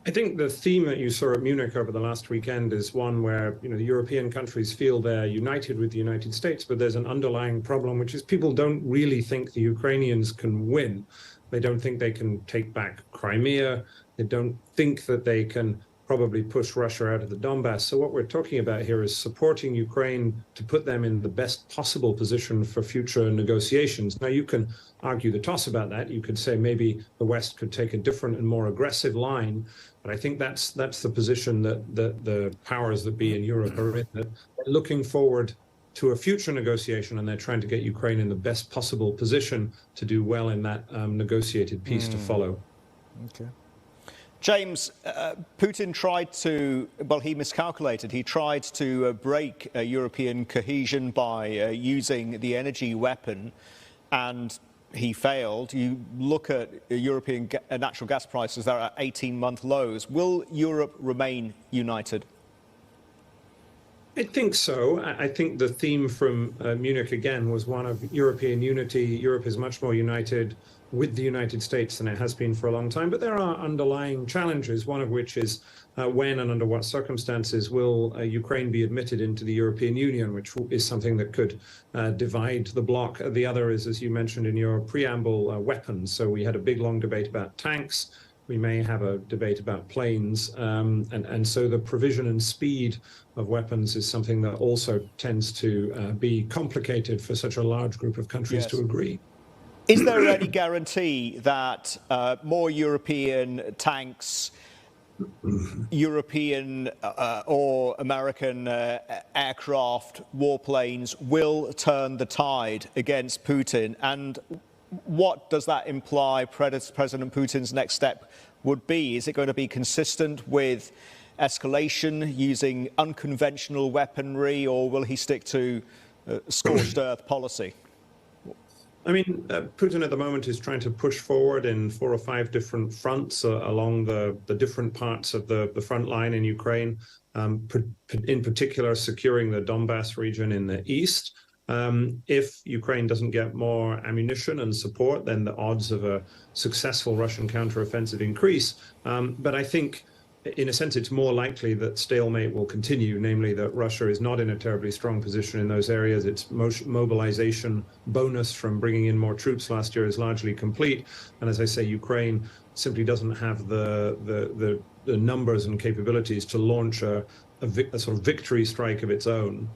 I think the theme that you saw at Munich over the last weekend is one where, the European countries feel they're united with the United States, but there's an underlying problem, which is people don't really think the Ukrainians can win. They don't think they can take back Crimea. They don't think that they can probably push Russia out of the Donbass. So what we're talking about here is supporting Ukraine to put them in the best possible position for future negotiations. Now, you can argue the toss about that. You could say maybe the West could take a different and more aggressive line. But I think that's the position that the powers that be in Europe are in, that they're looking forward to a future negotiation, and they're trying to get Ukraine in the best possible position to do well in that negotiated peace to follow. Okay. James, Putin tried to, well, he miscalculated. He tried to break European cohesion by using the energy weapon, and he failed. You look at European natural gas prices, they're at 18-month lows. Will Europe remain united? I think so. I think the theme from Munich, again, was one of European unity. Europe is much more united with the United States than it has been for a long time. But there are underlying challenges, one of which is when and under what circumstances will Ukraine be admitted into the European Union, which is something that could divide the bloc. The other is, as you mentioned in your preamble, weapons. So we had a big, long debate about tanks. We may have a debate about planes. And so the provision and speed of weapons is something that also tends to be complicated for such a large group of countries to agree. Is there any guarantee that more European tanks, European or American aircraft, warplanes will turn the tide against Putin? And what does that imply President Putin's next step would be? Is it going to be consistent with escalation using unconventional weaponry, or will he stick to scorched earth policy? I mean, Putin at the moment is trying to push forward in 4 or 5 different fronts along the different parts of the front line in Ukraine, in particular securing the Donbass region in the east. If Ukraine doesn't get more ammunition and support, then the odds of a successful Russian counteroffensive increase. But I think, in a sense, it's more likely that stalemate will continue, namely that Russia is not in a terribly strong position in those areas. Its mobilization bonus from bringing in more troops last year is largely complete. And as I say, Ukraine simply doesn't have the numbers and capabilities to launch a sort of victory strike of its own.